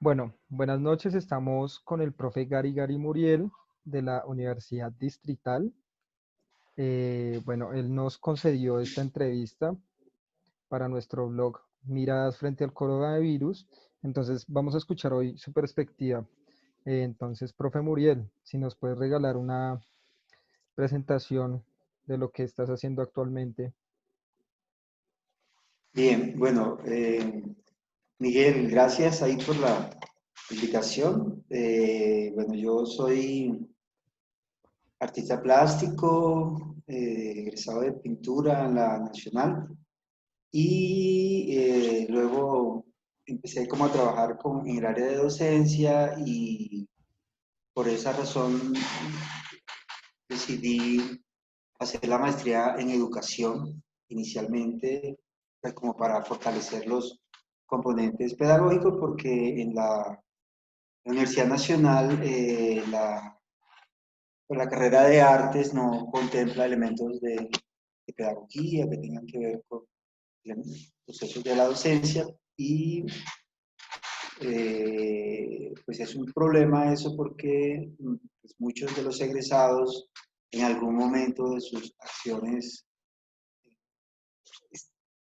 Bueno, buenas noches. Estamos con el profe Gary Muriel de la Universidad Distrital. Bueno, él nos concedió esta entrevista para nuestro blog Miradas frente al coronavirus. Entonces, vamos a escuchar hoy su perspectiva. Entonces, profe Muriel, si nos puedes regalar una presentación de lo que estás haciendo actualmente. Bien, bueno, Miguel, gracias ahí por la invitación. Bueno, yo soy artista plástico, egresado de pintura en la Nacional y luego empecé como a trabajar en el área de docencia y por esa razón decidí hacer la maestría en educación inicialmente, pues como para fortalecer los componentes pedagógicos, porque en la Universidad Nacional la carrera de artes no contempla elementos de pedagogía que tengan que ver con los procesos de la docencia y pues es un problema eso porque pues, muchos de los egresados en algún momento de sus acciones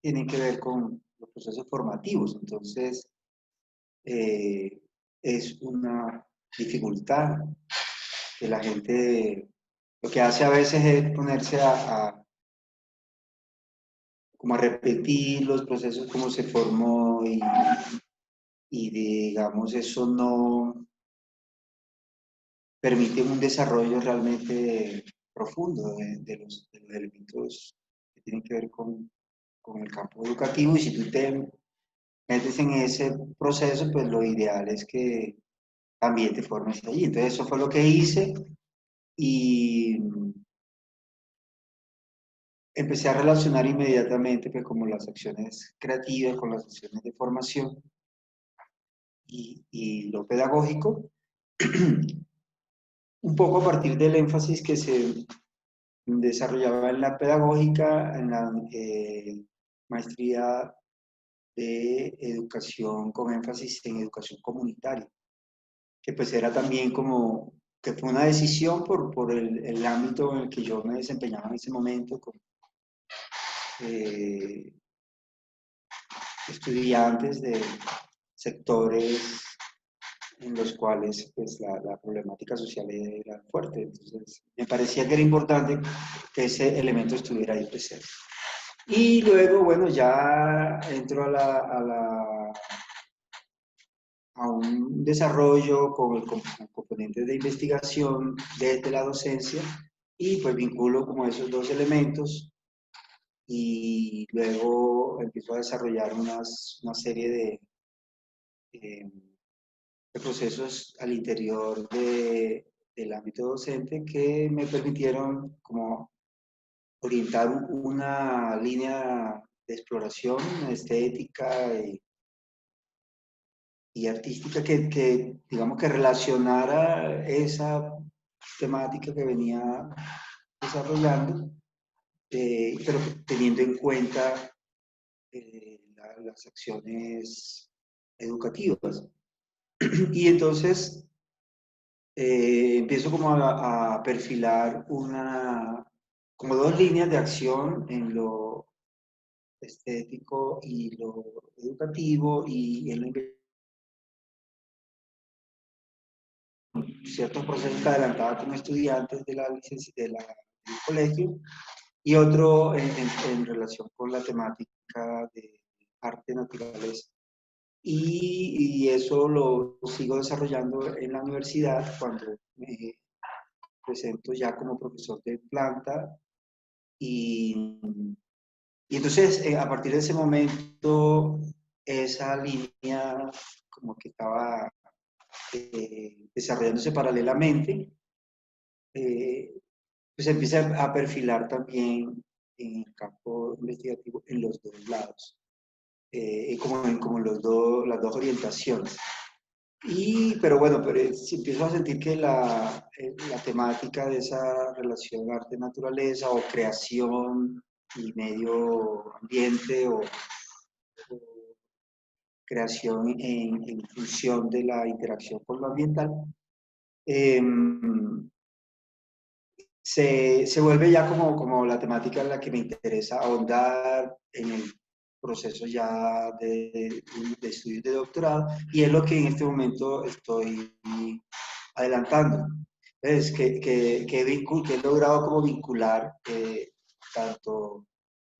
tienen que ver con los procesos formativos. Entonces, eh, es una dificultad que la gente lo que hace a veces es ponerse como a repetir los procesos como se formó y digamos eso no permite un desarrollo realmente profundo de los elementos que tienen que ver con el campo educativo y si tú te metes en ese proceso, pues lo ideal es que también te formes allí. Entonces eso fue lo que hice y empecé a relacionar inmediatamente pues como las acciones creativas con las acciones de formación y lo pedagógico, un poco a partir del énfasis que se desarrollaba en la pedagógica, en la maestría de educación con énfasis en educación comunitaria, que pues era también como que fue una decisión por el ámbito en el que yo me desempeñaba en ese momento, con eh, estudiantes de sectores en los cuales pues, la problemática social era fuerte. Entonces, me parecía que era importante que ese elemento estuviera ahí presente. Y luego, bueno, ya entro a un desarrollo con el componente de investigación desde la docencia y pues vinculo como esos dos elementos y luego empiezo a desarrollar una serie eh, de procesos al interior del ámbito docente que me permitieron como orientar una línea de exploración estética y artística digamos que relacionara esa temática que venía desarrollando, pero teniendo en cuenta las acciones educativas. Y entonces empiezo como a perfilar como dos líneas de acción en lo estético y lo educativo y en lo ciertos procesos que adelantaba como estudiantes del colegio y otro en relación con la temática de arte naturaleza. Y eso lo sigo desarrollando en la universidad cuando me presento ya como profesor de planta y, y entonces a partir de ese momento esa línea como que estaba desarrollándose paralelamente, eh, pues empieza a perfilar también en el campo investigativo en los dos lados, como las dos orientaciones. Pero bueno, si empiezo a sentir que la temática de esa relación arte-naturaleza o creación y medio ambiente o creación en función de la interacción con lo ambiental, se vuelve ya como la temática en la que me interesa ahondar en el proceso ya de estudios de doctorado, y es lo que en este momento estoy adelantando. Es que he logrado como vincular tanto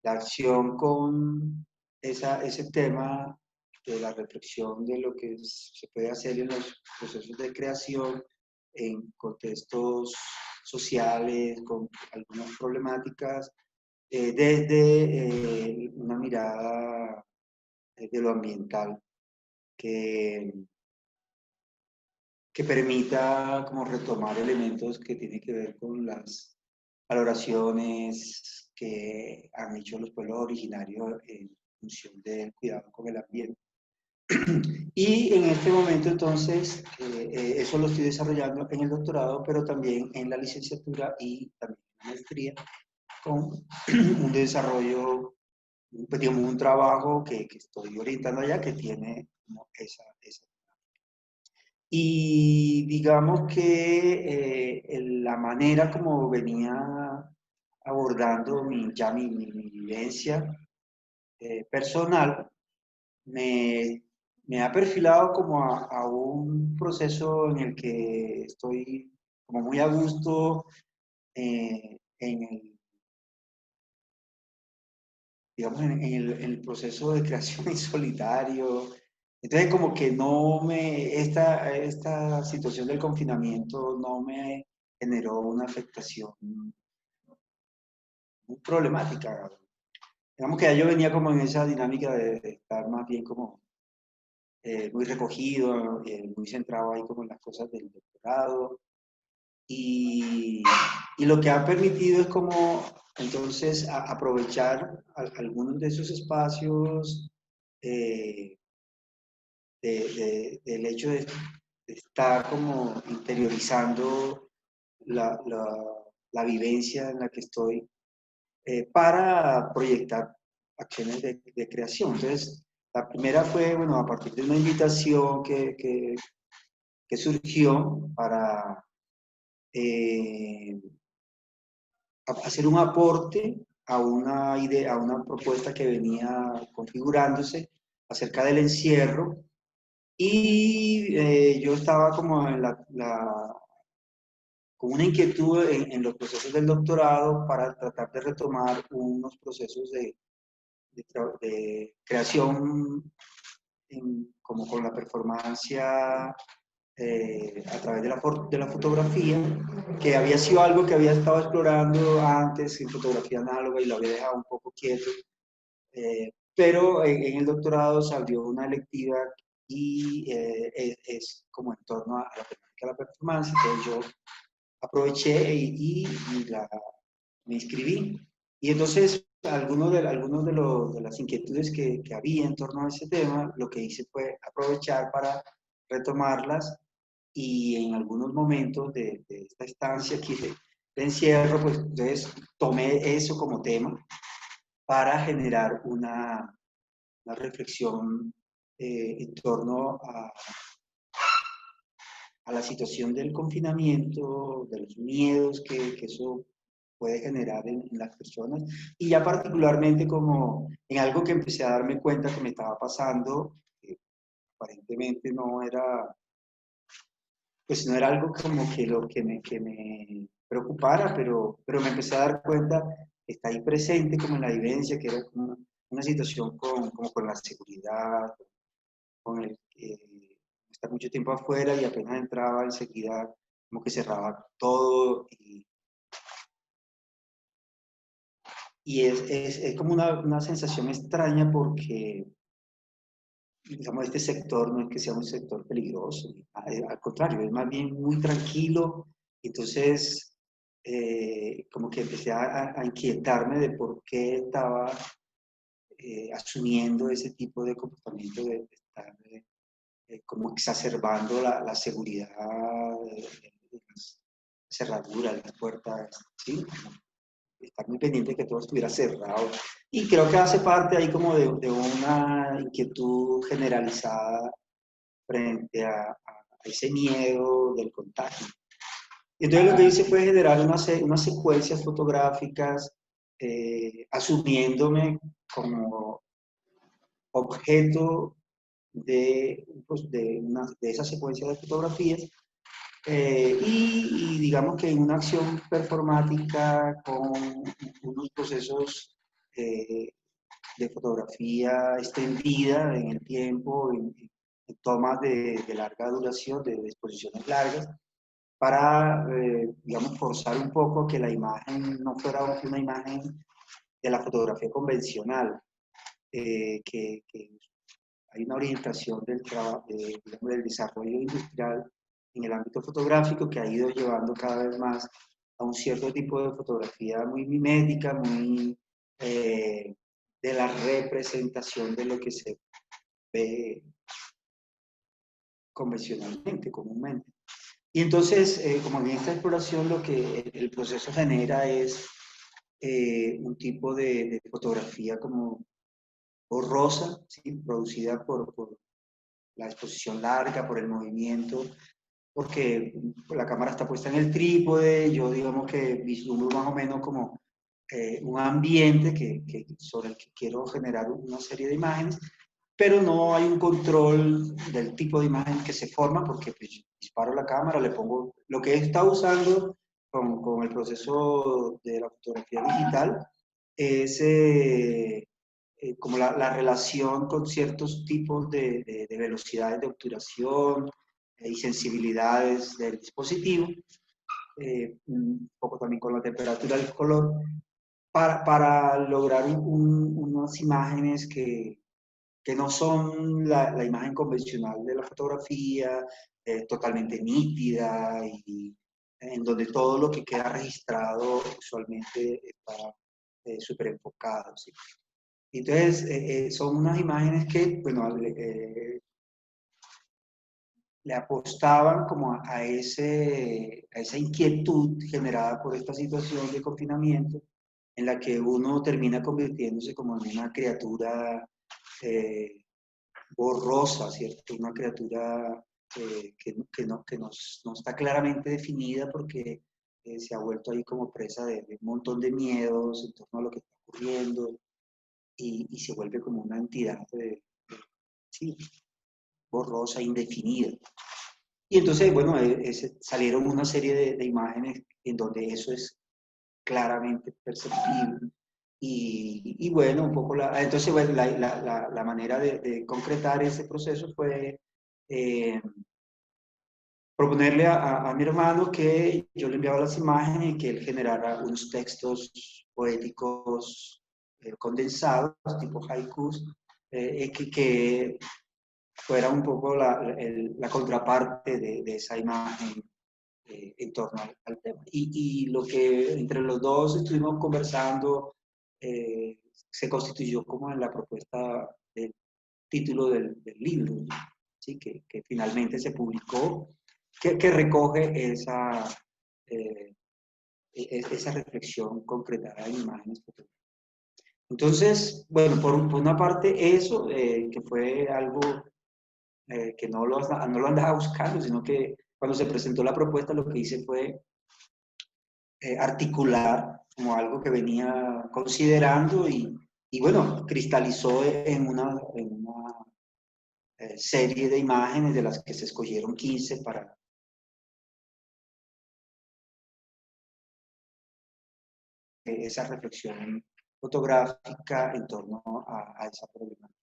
la acción con ese tema de la reflexión de lo que se puede hacer en los procesos de creación en contextos sociales, con algunas problemáticas, desde una mirada de lo ambiental que, que permita como retomar elementos que tienen que ver con las valoraciones que han hecho los pueblos originarios en función del cuidado con el ambiente. Y en este momento entonces, eso lo estoy desarrollando en el doctorado, pero también en la licenciatura y también en la maestría, con un desarrollo, digamos, un trabajo que estoy orientando allá que tiene como esa. Y digamos que la manera como venía abordando mi vivencia personal me, me ha perfilado como a un proceso en el que estoy como muy a gusto en el, digamos, en el proceso de creación en solitario. Entonces, como que esta situación del confinamiento no me generó una afectación muy problemática. Digamos que ya yo venía como en esa dinámica de estar más bien como muy recogido, muy centrado ahí como en las cosas del doctorado. Y, y lo que ha permitido es como entonces aprovechar algunos de esos espacios eh, del hecho de estar como interiorizando la vivencia en la que estoy para proyectar acciones de creación. Entonces, la primera fue, bueno, a partir de una invitación que surgió para eh, hacer un aporte a una idea, a una propuesta que venía configurándose acerca del encierro, y yo estaba como con una inquietud en los procesos del doctorado para tratar de retomar unos procesos de creación como con la performancia a través de la fotografía, que había sido algo que había estado explorando antes en fotografía análoga y lo había dejado un poco quieto, pero en el doctorado salió una electiva y es como en torno a la temática de la performance, entonces yo aproveché me inscribí. Y entonces, algunos de las inquietudes que había en torno a ese tema, lo que hice fue aprovechar para retomarlas, y en algunos momentos de esta estancia aquí de encierro, pues entonces tomé eso como tema para generar una reflexión en torno a la situación del confinamiento, de los miedos que eso puede generar en las personas, y ya particularmente como en algo que empecé a darme cuenta que me estaba pasando, que aparentemente pues no era algo como que lo que me preocupara, pero me empecé a dar cuenta que está ahí presente como en la vivencia, que era como una situación como con la seguridad, con el estar mucho tiempo afuera y apenas entraba enseguida como que cerraba todo, y es como una sensación extraña porque, digamos, este sector no es que sea un sector peligroso, al contrario, es más bien muy tranquilo. Entonces, como que empecé a inquietarme de por qué estaba asumiendo ese tipo de comportamiento de estar como exacerbando la seguridad de las cerraduras, las puertas, ¿sí? estar muy pendiente de que todo estuviera cerrado. Y creo que hace parte ahí como de una inquietud generalizada frente a ese miedo del contagio. Y entonces lo que hice fue generar unas secuencias fotográficas, asumiéndome como objeto pues, de esa secuencia de fotografías, y digamos que en una acción performática con unos procesos eh, de fotografía extendida en el tiempo, en tomas de larga duración, de exposiciones largas, para, digamos, forzar un poco que la imagen no fuera una imagen de la fotografía convencional, que hay una orientación digamos, del desarrollo industrial en el ámbito fotográfico que ha ido llevando cada vez más a un cierto tipo de fotografía muy mimética, muy de la representación de lo que se ve convencionalmente, comúnmente. Y entonces, como en esta exploración lo que el proceso genera es un tipo de fotografía como borrosa, ¿sí? Producida por la exposición larga, por el movimiento, porque la cámara está puesta en el trípode, yo digamos que vislumbro más o menos como un ambiente sobre el que quiero generar una serie de imágenes, pero no hay un control del tipo de imagen que se forma, porque pues, disparo la cámara, le pongo lo que he estado usando con el proceso de la fotografía digital, es como la relación con ciertos tipos de velocidades de obturación y sensibilidades del dispositivo, un poco también con la temperatura del color, para lograr unas imágenes que no son la imagen convencional de la fotografía, totalmente nítida y en donde todo lo que queda registrado usualmente está súper enfocado. ¿Sí? Entonces, son unas imágenes que, bueno, le apostaban como a esa inquietud generada por esta situación de confinamiento, en la que uno termina convirtiéndose como en una criatura borrosa, ¿cierto? Una criatura que no está claramente definida porque se ha vuelto ahí como presa de un montón de miedos en torno a lo que está ocurriendo y se vuelve como una entidad sí, borrosa, indefinida. Y entonces, bueno, salieron una serie de imágenes en donde eso es claramente perceptible. Y bueno, un poco entonces bueno, la manera de concretar ese proceso fue eh, proponerle a mi hermano que yo le enviaba las imágenes y que él generara unos textos poéticos condensados, tipo haikus, que fuera un poco la contraparte de esa imagen en torno al tema. Y lo que entre los dos estuvimos conversando se constituyó como en la propuesta del título del libro, ¿no? ¿Sí? Que finalmente se publicó, que recoge eh, esa reflexión concretada en imágenes fotográficas. Entonces, bueno, por una parte eso, que fue algo que no lo andaba buscando, sino que cuando se presentó la propuesta lo que hice fue articular como algo que venía considerando y bueno, cristalizó en una serie de imágenes de las que se escogieron 15 para esa reflexión fotográfica en torno a esa problemática.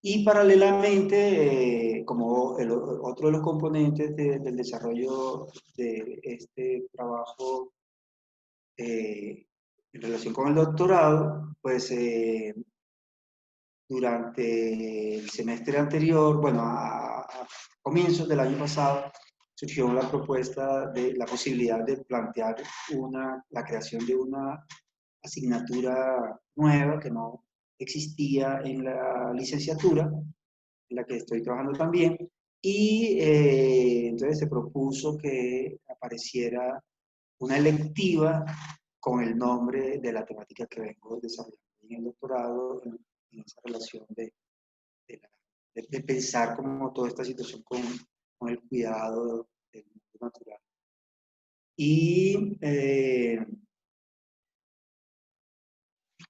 Y paralelamente, como otro de los componentes del desarrollo de este trabajo en relación con el doctorado, pues durante el semestre anterior, bueno, a comienzos del año pasado, surgió la propuesta de la posibilidad de plantear la creación de una asignatura nueva que no existía en la licenciatura, en la que estoy trabajando también, y entonces se propuso que apareciera una electiva con el nombre de la temática que vengo desarrollando en el doctorado, en esa relación de, de pensar como toda esta situación con el cuidado del mundo natural. Y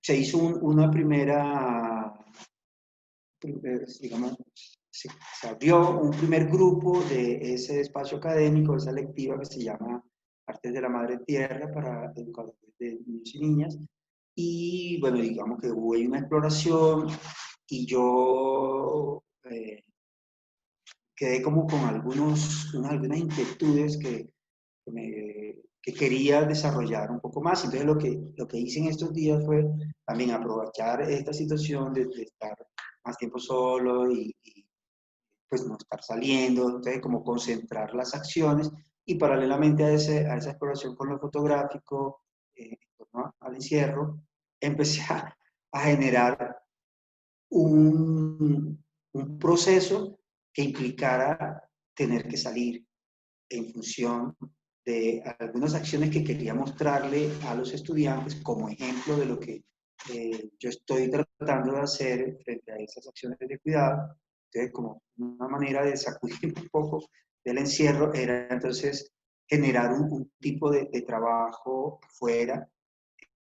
se hizo una primera, digamos, se abrió un primer grupo de ese espacio académico, de esa lectiva que se llama Artes de la Madre Tierra para educadores de niños y niñas. Y bueno, digamos que hubo ahí una exploración y yo quedé como con algunas inquietudes que quería desarrollar un poco más. Entonces lo que hice en estos días fue también aprovechar esta situación de estar más tiempo solo y pues no estar saliendo, entonces como concentrar las acciones y paralelamente a esa exploración con lo fotográfico, en torno al encierro, empecé a generar un proceso que implicara tener que salir en función de algunas acciones que quería mostrarle a los estudiantes como ejemplo de lo que yo estoy tratando de hacer frente a esas acciones de cuidado. Entonces, como una manera de sacudir un poco del encierro, era entonces generar un tipo de trabajo afuera.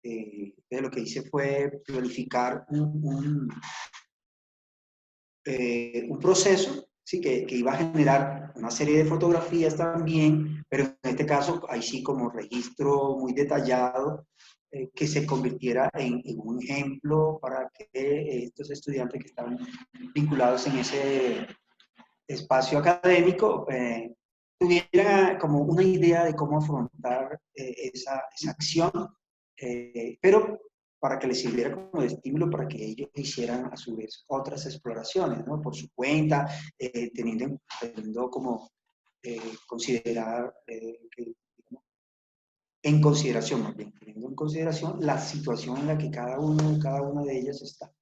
Lo que hice fue planificar un proceso, ¿sí? Que iba a generar una serie de fotografías también, pero en este caso, ahí sí como registro muy detallado, que se convirtiera en un ejemplo para que estos estudiantes que están vinculados en ese espacio académico tuvieran como una idea de cómo afrontar esa acción, pero para que les sirviera como de estímulo para que ellos hicieran a su vez otras exploraciones, ¿no? Por su cuenta, teniendo como considerar, en consideración, más bien, teniendo en consideración la situación en la que cada una de ellas está.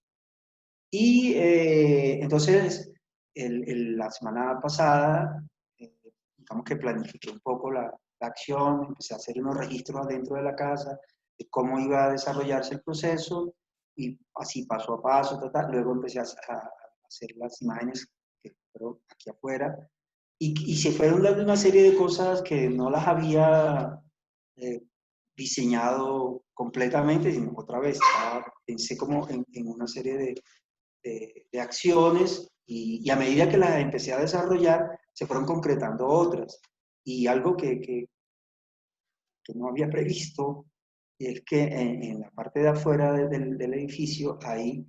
Y entonces, la semana pasada, digamos que planifiqué un poco la acción, empecé a hacer unos registros adentro de la casa de cómo iba a desarrollarse el proceso y así paso a paso, luego empecé a hacer las imágenes que fueron aquí afuera y se fueron dando una serie de cosas que no las había eh, diseñado completamente, sino otra vez, pensé como en una serie de acciones y a medida que las empecé a desarrollar, se fueron concretando otras. Y algo que no había previsto es que en la parte de afuera del edificio hay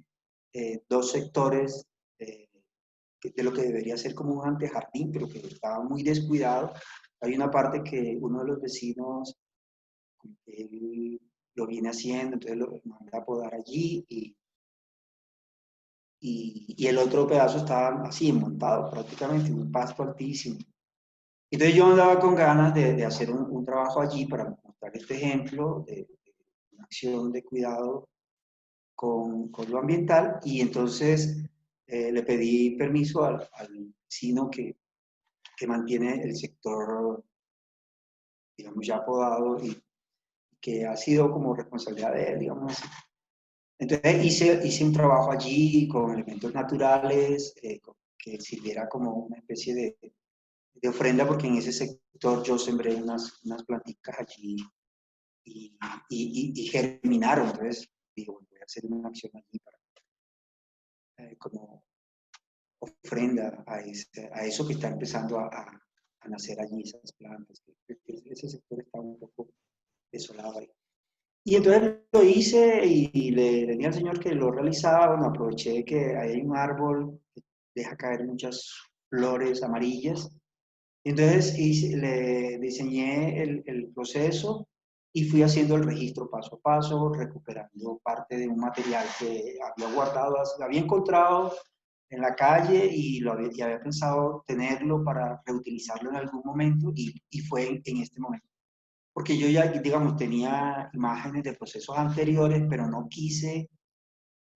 dos sectores de lo que debería ser como un antejardín, pero que estaba muy descuidado. Hay una parte que uno de los vecinos él lo viene haciendo, entonces lo manda a podar allí y el otro pedazo estaba así, montado prácticamente, en un pasto altísimo. Entonces yo andaba con ganas de hacer un trabajo allí para mostrar este ejemplo de una acción de cuidado con lo ambiental y entonces le pedí permiso al vecino que mantiene el sector, digamos, ya podado y que ha sido como responsabilidad de él, digamos así. Entonces hice un trabajo allí con elementos naturales que sirviera como una especie de ofrenda, porque en ese sector yo sembré unas plantitas allí y germinaron. Entonces digo, voy a hacer una acción allí para, como ofrenda a eso que está empezando a nacer allí, esas plantas. Ese sector está un poco desolado ahí. Y entonces lo hice y le tenía al señor que lo realizaba, bueno, aproveché que hay un árbol que deja caer muchas flores amarillas. Entonces le diseñé el proceso y fui haciendo el registro paso a paso, recuperando parte de un material que había guardado, había encontrado en la calle y había pensado tenerlo para reutilizarlo en algún momento y fue en este momento. Porque yo ya, digamos, tenía imágenes de procesos anteriores, pero no quise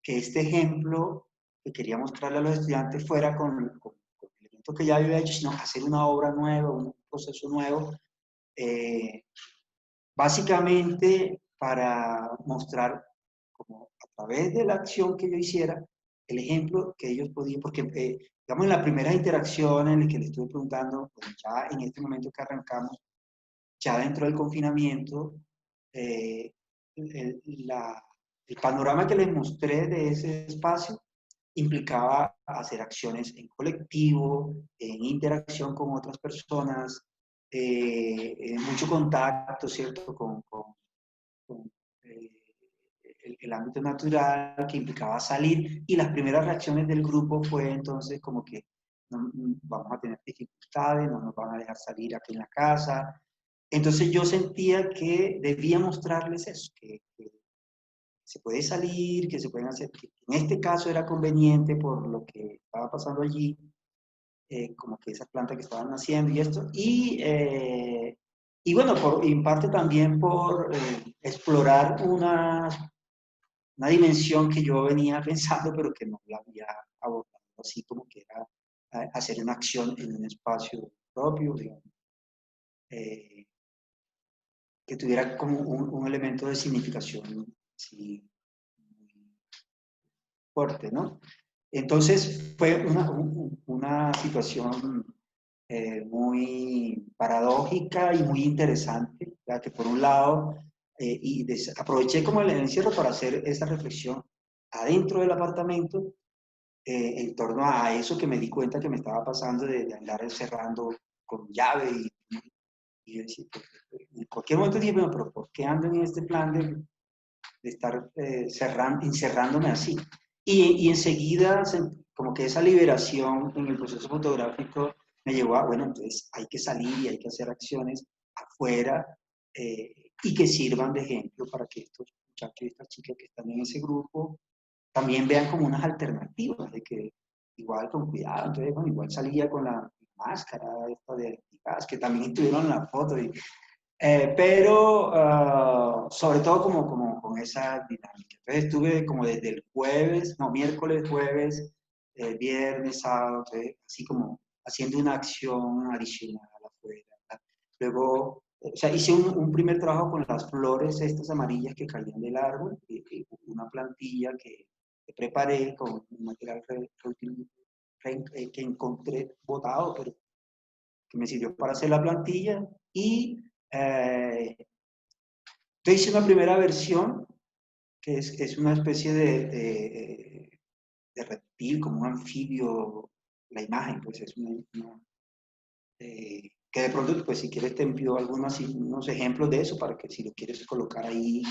que este ejemplo que quería mostrarle a los estudiantes fuera con elementos que ya había hecho, sino hacer una obra nueva, un proceso nuevo. Básicamente, para mostrar como a través de la acción que yo hiciera, el ejemplo que ellos podían, porque digamos en las primeras interacciones en las que les estuve preguntando, pues ya en este momento que arrancamos, ya dentro del confinamiento, eh, el, la, el panorama que les mostré de ese espacio implicaba hacer acciones en colectivo, en interacción con otras personas, mucho contacto, ¿cierto? Con, eh, el ámbito natural que implicaba salir y las primeras reacciones del grupo fue entonces como que no, vamos a tener dificultades, no nos van a dejar salir aquí en la casa. Entonces yo sentía que debía mostrarles eso, que se puede salir, que se pueden hacer, que en este caso era conveniente por lo que estaba pasando allí, como que esas plantas que estaban naciendo y esto, y bueno, en parte también por explorar una dimensión que yo venía pensando, pero que no la había abordado así como que era hacer una acción en un espacio propio, digamos, eh, que tuviera como un elemento de significación sí, fuerte, ¿no? Entonces fue una situación muy paradójica y muy interesante, ya que por un lado, aproveché como el encierro para hacer esa reflexión adentro del apartamento en torno a eso que me di cuenta que me estaba pasando de andar encerrando con llave y decir, en cualquier momento dije, bueno, pero ¿por qué ando en este plan de estar encerrándome así? Y enseguida, como que esa liberación en el proceso fotográfico me llevó a, bueno, entonces hay que salir y hay que hacer acciones afuera y que sirvan de ejemplo para que estos muchachos y estas chicas que están en ese grupo también vean como unas alternativas de que igual con cuidado, entonces bueno, igual salía con la máscara esta de gas, que también estuvieron en la foto, pero sobre todo como con esa dinámica. Entonces estuve como desde el jueves, no, miércoles, jueves, viernes, sábado, entonces, así como haciendo una acción adicional afuera. Luego, o sea, hice un primer trabajo con las flores estas amarillas que caían del árbol, una plantilla que preparé con un material que encontré botado, pero que me sirvió para hacer la plantilla. Y yo hice una primera versión, que es una especie de reptil, como un anfibio, la imagen, pues es que de pronto, pues si quieres te envío unos ejemplos de eso para que si lo quieres colocar ahí,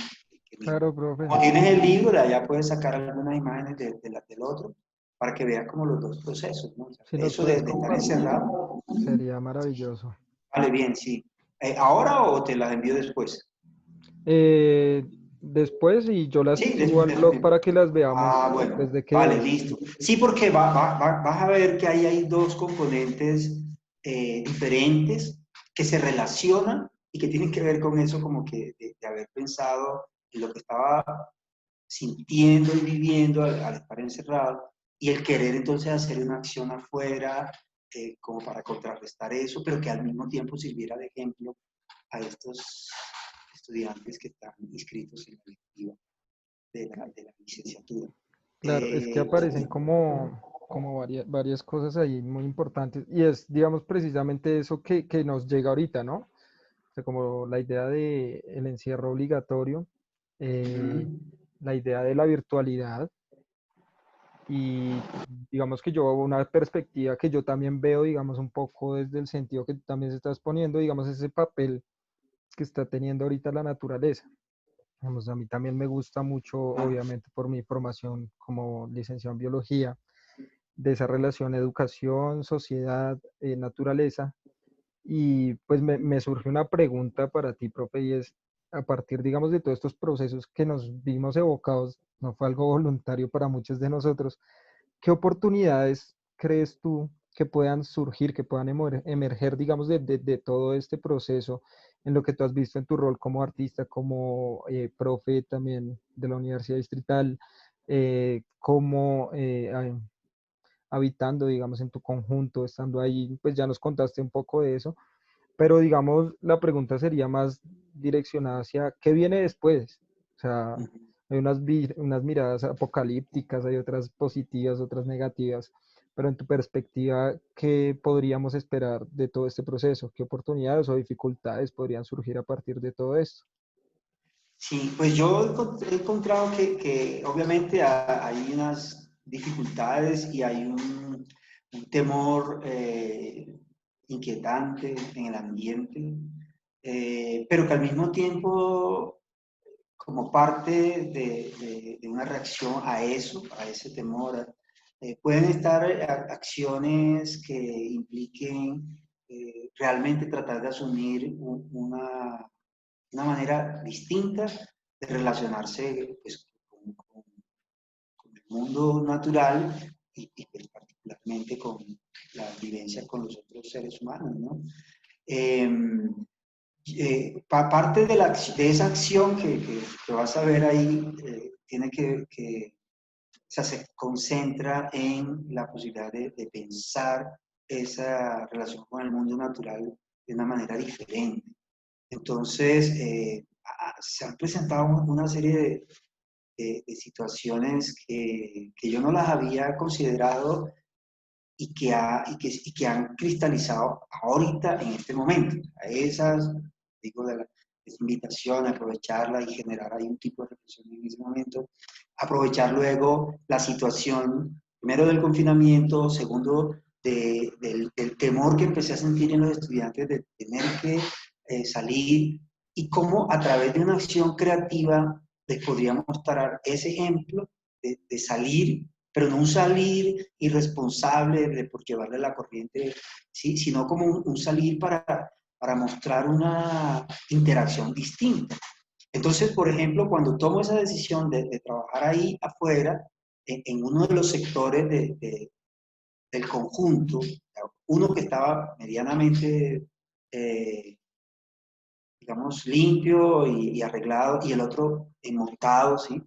Claro, profe. como tienes el libro, de allá puedes sacar algunas imágenes del otro para que veas como los dos procesos, ¿no? O sea, Si nos eso puedes de estar compartir, encerrado, sería maravilloso. vale, bien, sí. ¿Ahora o te las envío después? Eh, Después, y yo las Sí, subo al blog después. para que las Ah, veamos bueno, desde que vale, vean. listo. Sí, porque vas a ver que ahí hay dos componentes diferentes que se relacionan y que tienen que ver con eso como que de haber pensado en lo que estaba sintiendo y viviendo al estar encerrado y el querer entonces hacer una acción afuera como para contrarrestar eso, pero que al mismo tiempo sirviera de ejemplo a estos estudiantes que están inscritos en la lectiva de la licenciatura. Claro, es que aparecen como varias cosas ahí muy importantes. Y es, digamos, precisamente eso que nos llega ahorita, ¿no? O sea, como la idea de el encierro obligatorio, eh, la idea de la virtualidad. Y digamos que yo una perspectiva que yo también veo, digamos, un poco desde el sentido que tú también se estás poniendo, digamos, ese papel que está teniendo ahorita la naturaleza. Digamos, a mí también me gusta mucho, obviamente, por mi formación como licenciado en biología, de esa relación educación, sociedad, naturaleza. Y pues me surge una pregunta para ti, profe, y es, a partir, digamos, de todos estos procesos que nos vimos evocados, no fue algo voluntario para muchos de nosotros, ¿qué oportunidades crees tú que puedan surgir, que puedan emerger, digamos, de todo este proceso en lo que tú has visto en tu rol como artista, como profe también de la Universidad Distrital, como habitando, digamos, en tu conjunto, estando ahí, pues ya nos contaste un poco de eso, pero digamos, la pregunta sería más direccionada hacia qué viene después. O sea, Ujú. hay unas miradas apocalípticas, hay otras positivas, otras negativas, pero en tu perspectiva, ¿qué podríamos esperar de todo este proceso? ¿Qué oportunidades o dificultades podrían surgir a partir de todo esto? Sí, pues yo he encontrado que obviamente hay unas dificultades y hay un temor inquietante en el ambiente, pero que al mismo tiempo, como parte de una reacción a eso, a ese temor, pueden estar acciones que impliquen realmente tratar de asumir una manera distinta de relacionarse pues, con el mundo natural y pues, particularmente con la vivencia con los otros seres humanos, ¿no? Eh, parte de esa acción que vas a ver ahí tiene o sea, se concentra en la posibilidad de pensar esa relación con el mundo natural de una manera diferente. Entonces, se han presentado una serie de situaciones que yo no las había considerado y que han cristalizado ahorita en este momento. A esas, digo, de la esa invitación a aprovecharla y generar ahí un tipo de reflexión en ese momento. Aprovechar luego la situación, primero del confinamiento, segundo del temor que empecé a sentir en los estudiantes de tener que salir y cómo a través de una acción creativa les podríamos mostrar ese ejemplo de salir, pero no un salir irresponsable de por llevarle la corriente, ¿sí? Sino como un salir para mostrar una interacción distinta. Entonces, por ejemplo, cuando tomo esa decisión de trabajar ahí afuera, en uno de los sectores del conjunto, uno que estaba medianamente, digamos, limpio y arreglado, y el otro montado, ¿sí?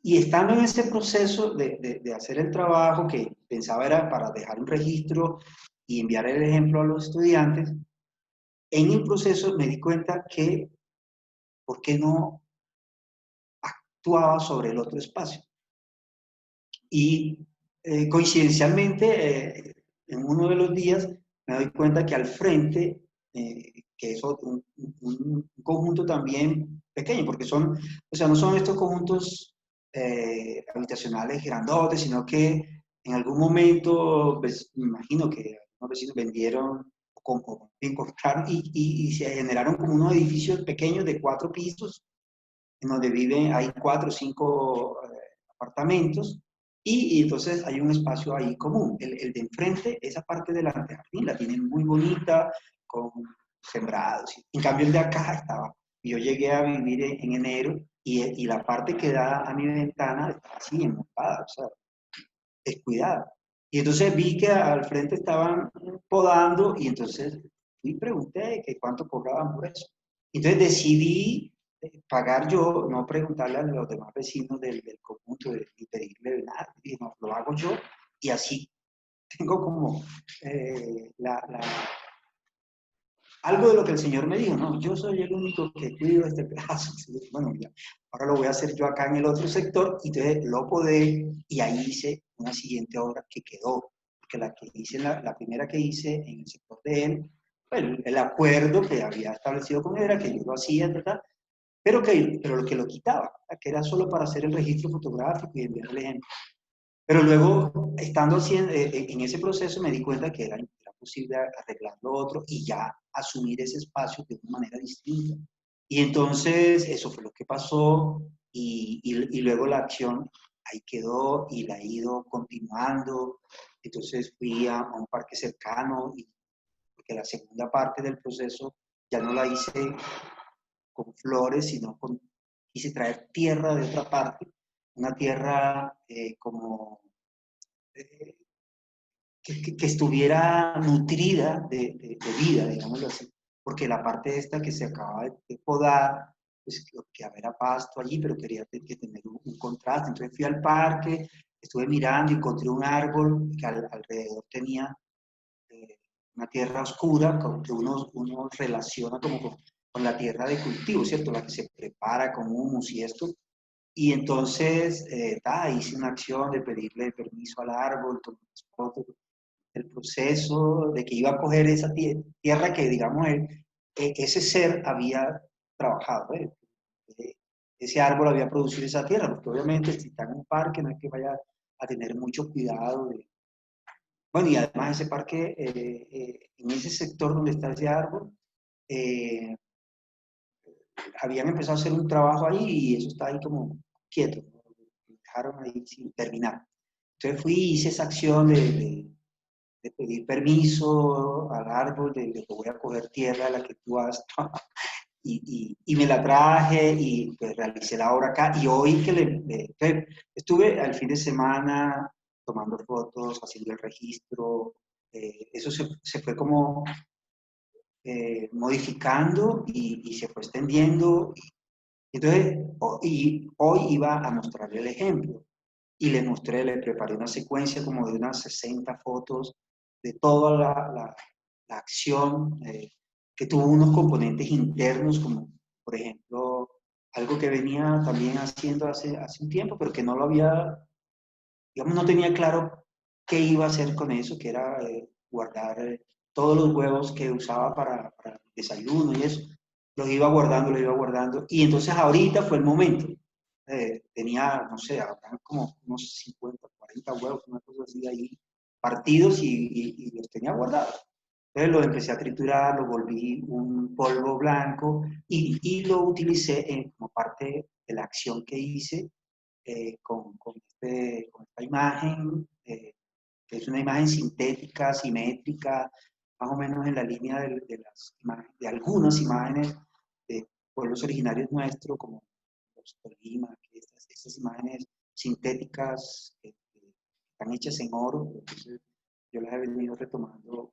Y estando en ese proceso de hacer el trabajo que pensaba era para dejar un registro y enviar el ejemplo a los estudiantes, en el proceso me di cuenta que, ¿por qué no actuaba sobre el otro espacio? Y coincidencialmente, en uno de los días me doy cuenta que al frente, que es un conjunto también pequeño, porque son, o sea, no son estos conjuntos habitacionales grandotes, sino que en algún momento, pues, me imagino que algunos vecinos vendieron o encontraron y se generaron como unos edificios pequeños de 4 pisos en donde viven, hay 4 o 5 apartamentos, y entonces hay un espacio ahí común. El de enfrente, esa parte del antejardín, la tienen muy bonita, con sembrados. En cambio, el de acá estaba, yo llegué a vivir en enero, y la parte que da a mi ventana estaba así, enmontada, o sea, descuidada. Y entonces vi que al frente estaban podando, y entonces fui y pregunté que cuánto cobraban por eso. Entonces decidí pagar yo, no preguntarle a los demás vecinos del conjunto y pedirle nada, y no, lo hago yo, y así tengo como algo de lo que el Señor me dijo, no, yo soy el único que cuido este pedazo. Bueno, ya, ahora lo voy a hacer yo acá en el otro sector, y entonces lo podé, y ahí hice una siguiente obra que quedó, porque la que hice, la primera que hice en el sector de él, pues, el acuerdo que había establecido con él era que yo lo hacía, ¿verdad? Pero lo que lo quitaba, que era solo para hacer el registro fotográfico y enviar el ejemplo. Pero luego, estando así en ese proceso, me di cuenta que era posible arreglar lo otro y ya asumir ese espacio de una manera distinta. Y entonces, eso fue lo que pasó, y luego la acción ahí quedó y la he ido continuando. Entonces fui a un parque cercano, porque la segunda parte del proceso ya no la hice con flores, sino quise traer tierra de otra parte, una tierra como eh, que estuviera nutrida de vida, digámoslo así, porque la parte esta que se acaba de podar, pues que haber pasto allí, pero quería que tener un contraste. Entonces fui al parque, estuve mirando y encontré un árbol que alrededor tenía una tierra oscura, que uno relaciona como con la tierra de cultivo, ¿cierto? La que se prepara con humus y esto. Y entonces hice una acción de pedirle permiso al árbol, tomé fotos del proceso, de que iba a coger esa tierra que, digamos, ese ser había trabajado. Eh, Ese árbol había producido esa tierra, porque obviamente si está en un parque no es que vaya a tener mucho cuidado de... Bueno, y además ese parque, en ese sector donde está ese árbol, eh, habían empezado a hacer un trabajo ahí y eso está ahí como quieto, ¿no? Lo dejaron ahí sin terminar. Entonces fui y hice esa acción de pedir permiso al árbol, de que voy a coger tierra de la que tú has y me la traje y pues realicé la obra acá y hoy que estuve al fin de semana tomando fotos, haciendo el registro, eso se fue como modificando y se fue extendiendo. Entonces, hoy iba a mostrarle el ejemplo y le mostré, le preparé una secuencia como de unas 60 fotos de toda la acción que tuvo unos componentes internos, como por ejemplo algo que venía también haciendo hace un tiempo, pero que no lo había, digamos, no tenía claro qué iba a hacer con eso, que era guardar todos los huevos que usaba para el desayuno y eso. Los iba guardando. Y entonces ahorita fue el momento. Tenía, no sé, como unos 50, 40 huevos, una cosa así ahí, partidos y los tenía guardados. Entonces los empecé a triturar, lo volví un polvo blanco y lo utilicé como parte de la acción que hice con esta imagen, que es una imagen sintética, simétrica, más o menos en la línea de algunas imágenes de pueblos originarios nuestros, como los Tolima, estas imágenes sintéticas que están hechas en oro. Entonces, yo las he venido retomando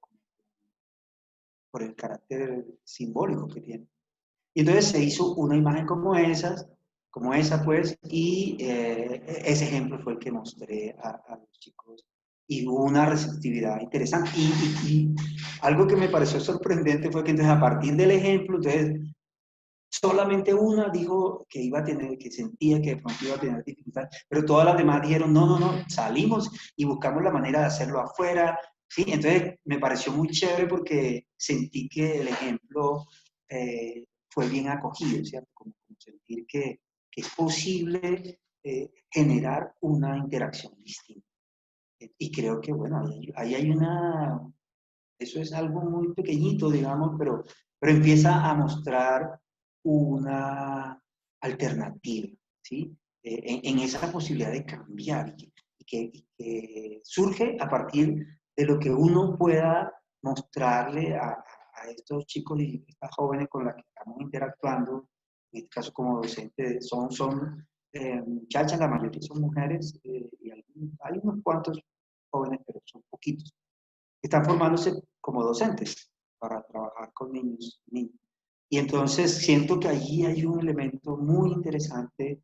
por el carácter simbólico que tiene. Y entonces se hizo una imagen como esa pues, y ese ejemplo fue el que mostré a los chicos y hubo una receptividad interesante. Y algo que me pareció sorprendente fue que entonces a partir del ejemplo, entonces solamente una dijo que iba a tener, que sentía que de pronto iba a tener dificultades, pero todas las demás dijeron, no, no, no, salimos y buscamos la manera de hacerlo afuera, ¿sí? Entonces me pareció muy chévere porque sentí que el ejemplo fue bien acogido, ¿cierto? Como sentir que es posible generar una interacción distinta. Y creo que, bueno, ahí hay una, eso es algo muy pequeñito, digamos, pero empieza a mostrar una alternativa, ¿sí? En esa posibilidad de cambiar y que surge a partir de lo que uno pueda mostrarle a estos chicos y estas jóvenes con las que estamos interactuando, en este caso como docentes, son muchachas, la mayoría son mujeres y hay unos cuantos jóvenes, pero son poquitos están formándose como docentes para trabajar con niños y niñas. Y entonces siento que allí hay un elemento muy interesante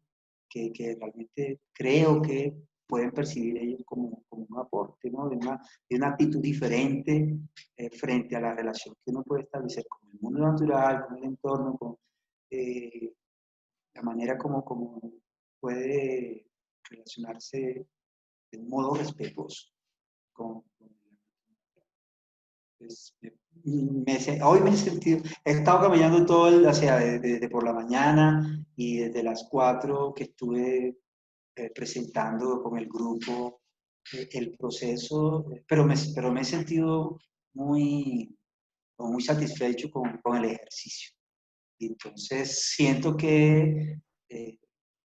que realmente creo que pueden percibir ellos como un aporte, ¿no? De una actitud diferente frente a la relación que uno puede establecer con el mundo natural, con el entorno, con eh, la manera como puede relacionarse de un modo respetuoso con pues, hoy me he sentido, he estado caminando todo o sea, desde por la mañana y desde las 4 que estuve presentando con el grupo el proceso, pero me he sentido muy satisfecho con el ejercicio. Y entonces siento que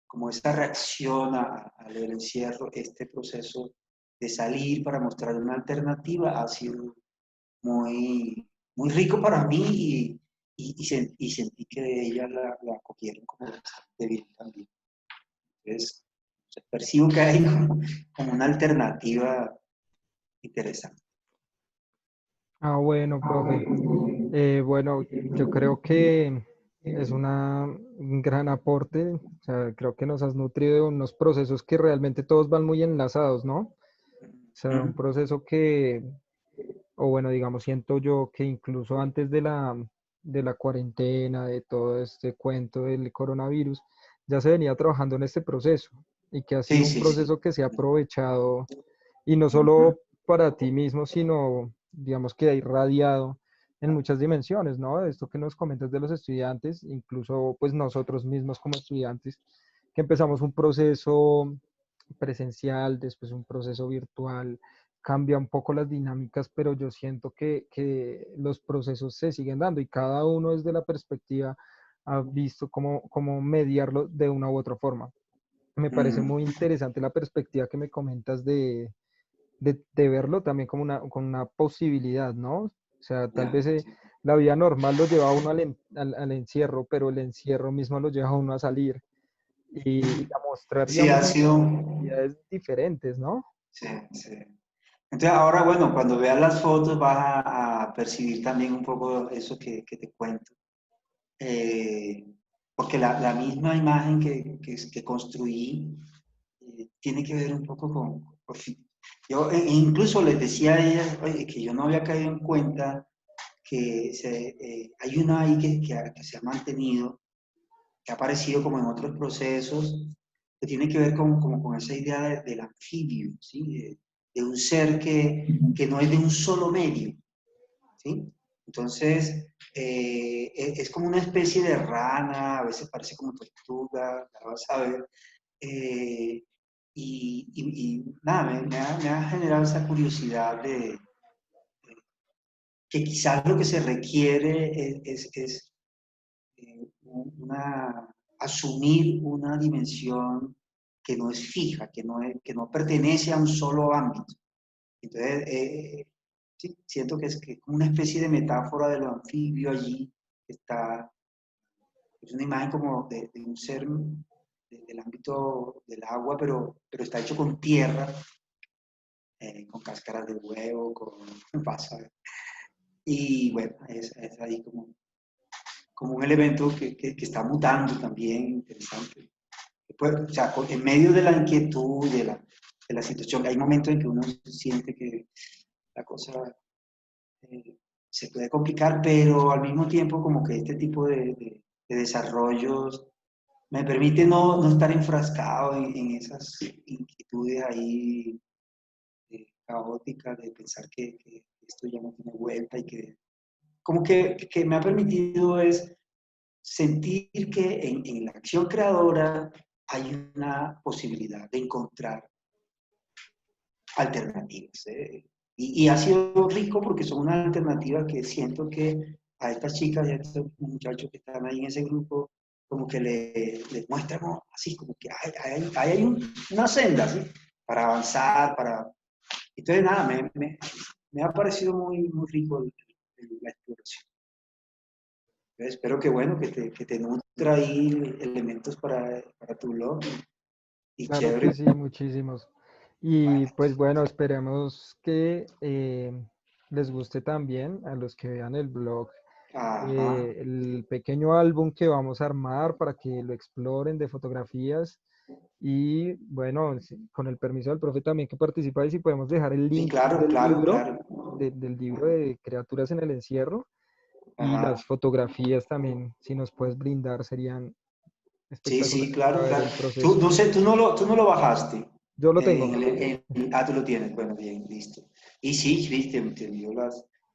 como esta reacción al encierro, este proceso de salir para mostrar una alternativa ha sido muy rico para mí y sentí que ella la acogieron como bastante bien también. Entonces, percibo que hay como una alternativa interesante. Ah, bueno, profe. Bueno, yo creo que es un gran aporte. O sea, creo que nos has nutrido de unos procesos que realmente todos van muy enlazados, ¿no? O sea, un proceso que o bueno, digamos, siento yo que incluso antes de la cuarentena, de todo este cuento del coronavirus, ya se venía trabajando en este proceso y que ha sido Sí, un sí, sí. proceso que se ha aprovechado y no Ujú, solo para ti mismo, sino digamos que ha irradiado en muchas dimensiones, ¿no? Esto que nos comentas de los estudiantes, incluso pues nosotros mismos como estudiantes, que empezamos un proceso presencial, después un proceso virtual, cambia un poco las dinámicas, pero yo siento que los procesos se siguen dando y cada uno desde la perspectiva ha visto cómo mediarlo de una u otra forma. Me parece ujú. muy interesante la perspectiva que me comentas de verlo también como como una posibilidad, ¿no? O sea, tal Ya, vez sí. la vida normal lo lleva a uno al encierro, pero el encierro mismo lo lleva a uno a salir y a mostrar, Sí, digamos, ha sido. identidades diferentes, ¿no? Sí, sí. Entonces ahora, bueno, cuando veas las fotos vas a percibir también un poco eso que te cuento. Eh, Porque la misma imagen que construí tiene que ver un poco por fin. Yo incluso les decía a ellas, oye, que yo no había caído en cuenta que hay una ahí que se ha mantenido, que ha aparecido como en otros procesos, que tiene que ver como con esa idea del anfibio, ¿sí? De un ser que no es de un solo medio, ¿sí? Entonces, es como una especie de rana, a veces parece como tortuga, la vas a ver. eh, y nada, me ha generado esa curiosidad de que quizás lo que se requiere es asumir una dimensión que no es fija, que no pertenece a un solo ámbito. Entonces, sí, siento que es como una especie de metáfora de lo anfibio allí, que está, es una imagen como de un ser del ámbito del agua, pero está hecho con tierra, con cáscaras de huevo, con pasa. Y bueno, es ahí como un elemento que está mutando también, interesante. Pues, o sea, en medio de la inquietud, de la situación, hay momentos en que uno siente que la cosa eh, se puede complicar, pero al mismo tiempo como que este tipo de desarrollos me permite no estar enfrascado en esas inquietudes ahí caóticas de pensar que esto ya no tiene vuelta y que como que me ha permitido es sentir que en la acción creadora hay una posibilidad de encontrar alternativas. Y ha sido rico porque son unas alternativas que siento que a estas chicas y a estos muchachos que están ahí en ese grupo, como que les muestran así, como que hay una senda, ¿sí? Para avanzar, para... Entonces, nada, me ha parecido muy rico la exploración. Espero que, bueno, que te nutra ahí elementos para tu blog y Claro que chévere. sí, muchísimos. Y Vale. pues bueno, esperemos que les guste también a los que vean el blog, Ajá. el pequeño álbum que vamos a armar para que lo exploren de fotografías. Y bueno, con el permiso del profe también que participa y si podemos dejar el Sí, link claro, del claro, libro, claro. del libro de Criaturas en el Encierro y Ajá. las fotografías también, si nos puedes brindar, serían Sí, sí, espectaculares para claro, ver claro. el Tú, proceso. no sé, tú no lo bajaste. Yo lo tengo. Tú lo tienes. Bueno, bien, listo. Y sí, sí, te envió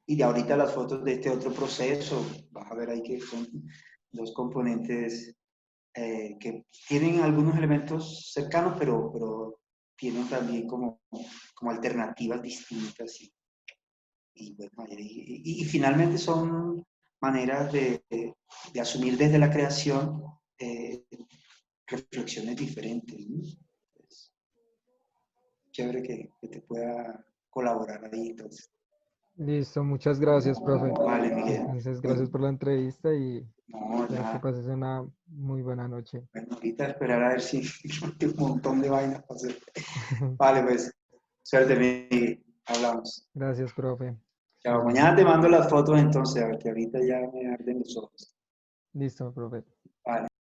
y de ahorita las fotos de este otro proceso. Vas a ver ahí que son dos componentes que tienen algunos elementos cercanos, pero tienen también como alternativas distintas. Bueno, y finalmente son maneras de asumir desde la creación reflexiones diferentes, ¿no? Es chévere que te pueda colaborar ahí, entonces. Listo, muchas gracias, profe. Vale, Miguel. Entonces, gracias Bueno, por la entrevista y no, espero que nada. pases una muy buena noche. Bueno, ahorita esperar a ver si tengo un montón de vainas para hacer. Vale, pues, suerte, Miguel. Hablamos. Gracias, profe. Chao. Bueno, Mañana te mando las fotos entonces, a ver que ahorita ya me arden los ojos. listo, profe. Vale.